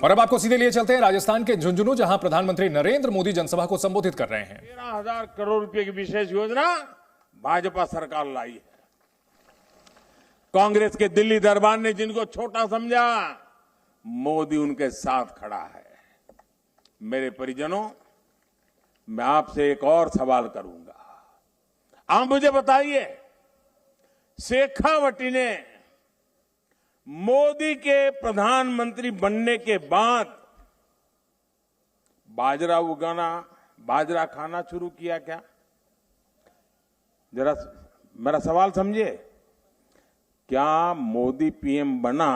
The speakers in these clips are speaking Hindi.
और अब आपको सीधे लिए चलते हैं राजस्थान के झुंझुनू, जहां प्रधानमंत्री नरेंद्र मोदी जनसभा को संबोधित कर रहे हैं। 13,000 करोड़ रुपए की विशेष योजना भाजपा सरकार लाई है। कांग्रेस के दिल्ली दरबार ने जिनको छोटा समझा, मोदी उनके साथ खड़ा है। मेरे परिजनों, मैं आपसे एक और सवाल करूंगा। आप मुझे बताइए, शेखावटी ने मोदी के प्रधानमंत्री बनने के बाद बाजरा उगाना, बाजरा खाना शुरू किया क्या? जरा मेरा सवाल समझिए। क्या मोदी पीएम बना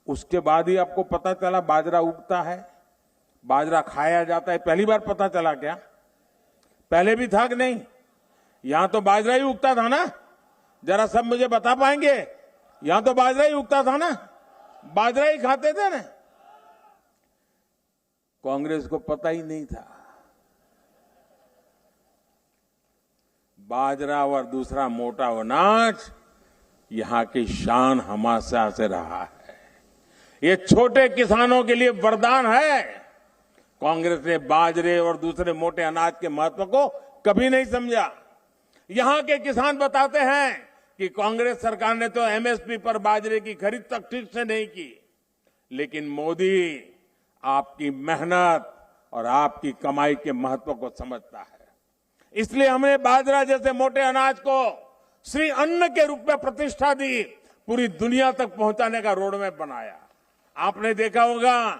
उसके बाद ही आपको पता चला बाजरा उगता है, बाजरा खाया जाता है? पहली बार पता चला क्या? पहले भी था कि नहीं? यहां तो बाजरा ही उगता था ना? जरा सब मुझे बता पाएंगे? यहां तो बाजरा ही उगता था ना? बाजरा ही खाते थे ना? कांग्रेस को पता ही नहीं था। बाजरा और दूसरा मोटा अनाज यहां की शान हमेशा से रहा है। ये छोटे किसानों के लिए वरदान है। कांग्रेस ने बाजरे और दूसरे मोटे अनाज के महत्व को कभी नहीं समझा। यहां के किसान बताते हैं कि कांग्रेस सरकार ने तो एमएसपी पर बाजरे की खरीद तक ठीक से नहीं की, लेकिन मोदी आपकी मेहनत और आपकी कमाई के महत्व को समझता है। इसलिए हमने बाजरा जैसे मोटे अनाज को श्री अन्न के रूप में प्रतिष्ठा दी, पूरी दुनिया तक पहुंचाने का रोडमैप बनाया। आपने देखा होगा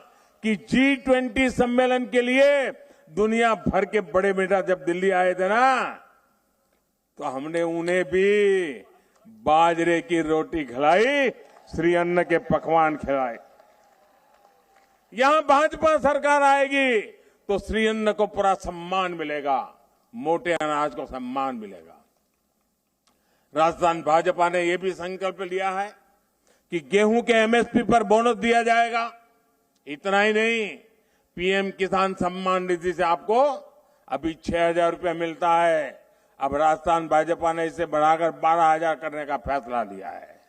कि G20 सम्मेलन के लिए दुनिया भर के बड़े नेता जब दिल्ली आए थे ना, तो हमने उन्हें भी बाजरे की रोटी खिलाई, श्री अन्न के पकवान खिलाए। यहां भाजपा सरकार आएगी तो श्री अन्न को पूरा सम्मान मिलेगा, मोटे अनाज को सम्मान मिलेगा। राजस्थान भाजपा ने यह भी संकल्प लिया है कि गेहूं के एमएसपी पर बोनस दिया जाएगा। इतना ही नहीं, पीएम किसान सम्मान निधि से आपको अभी 6,000 रुपया मिलता है। अब राजस्थान भाजपा ने इसे बढ़ाकर 12,000 करने का फैसला लिया है।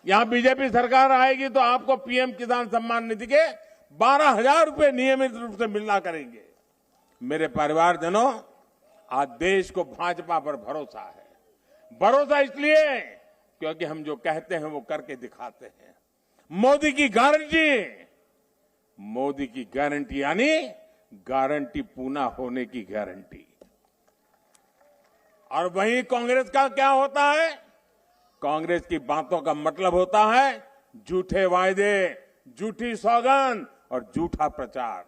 यहां बीजेपी सरकार आएगी तो आपको पीएम किसान सम्मान निधि के 12,000 रुपये नियमित रूप से मिलना करेंगे। मेरे परिवारजनों, आज देश को भाजपा पर भरोसा है। भरोसा इसलिए क्योंकि हम जो कहते हैं वो करके दिखाते हैं। मोदी की गारंटी यानी गारंटी पूरा होने की गारंटी। और वहीं कांग्रेस का क्या होता है? कांग्रेस की बातों का मतलब होता है झूठे वायदे, झूठी सौगंध और झूठा प्रचार।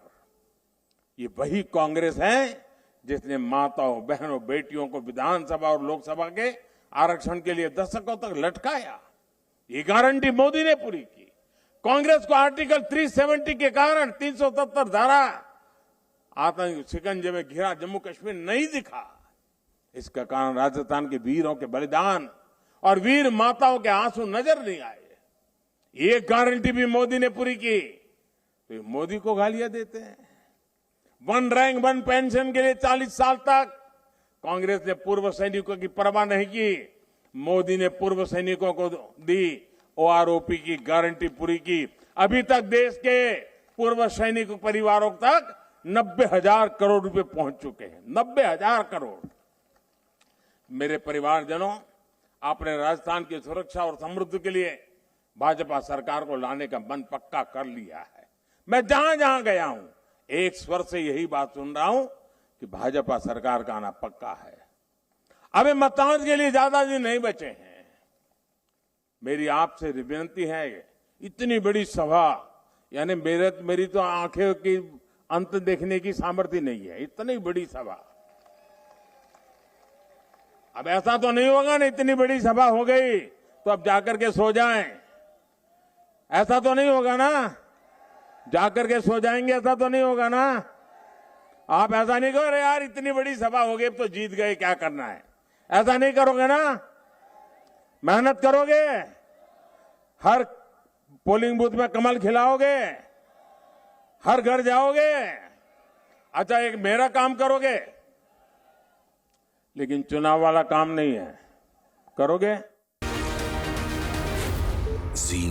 ये वही कांग्रेस है जिसने माताओं, बहनों, बेटियों को विधानसभा और लोकसभा के आरक्षण के लिए दशकों तक लटकाया। ये गारंटी मोदी ने पूरी की। कांग्रेस को आर्टिकल 370 के कारण 377 धारा आतंक शिकंजे में घिरा जम्मू कश्मीर नहीं दिखा। इसका कारण राजस्थान के वीरों के बलिदान और वीर माताओं के आंसू नजर नहीं आए। ये गारंटी भी मोदी ने पूरी की। तो मोदी को गालियां देते हैं। 1 रैंक 1 पेंशन के लिए 40 साल तक कांग्रेस ने पूर्व सैनिकों की परवाह नहीं की। मोदी ने पूर्व सैनिकों को दी ओआरओपी की गारंटी पूरी की। अभी तक देश के पूर्व सैनिक परिवारों तक 90,000 करोड़ रुपए पहुंच चुके हैं। 90,000 करोड़। मेरे परिवारजनों, आपने राजस्थान की सुरक्षा और समृद्धि के लिए भाजपा सरकार को लाने का मन पक्का कर लिया है। मैं जहां जहां गया हूं, एक स्वर से यही बात सुन रहा हूं कि भाजपा सरकार का आना पक्का है। अभी मतदान के लिए ज्यादा दिन नहीं बचे हैं। मेरी आपसे विनती है, इतनी बड़ी सभा, यानी मेरी तो आंखें की अंत देखने की सामर्थ्य नहीं है। इतनी बड़ी सभा, अब ऐसा तो नहीं होगा ना इतनी बड़ी सभा हो गई तो अब जाकर के सो जाएं। ऐसा तो नहीं होगा ना? जाकर के सो जाएंगे, ऐसा तो नहीं होगा ना? आप ऐसा नहीं करो, यार इतनी बड़ी सभा हो गई, अब तो जीत गए, क्या करना है? ऐसा नहीं करोगे ना? मेहनत करोगे, हर पोलिंग बूथ में कमल खिलाओगे, हर घर जाओगे। अच्छा, एक मेरा काम करोगे, लेकिन चुनाव वाला काम नहीं है, करोगे? Zee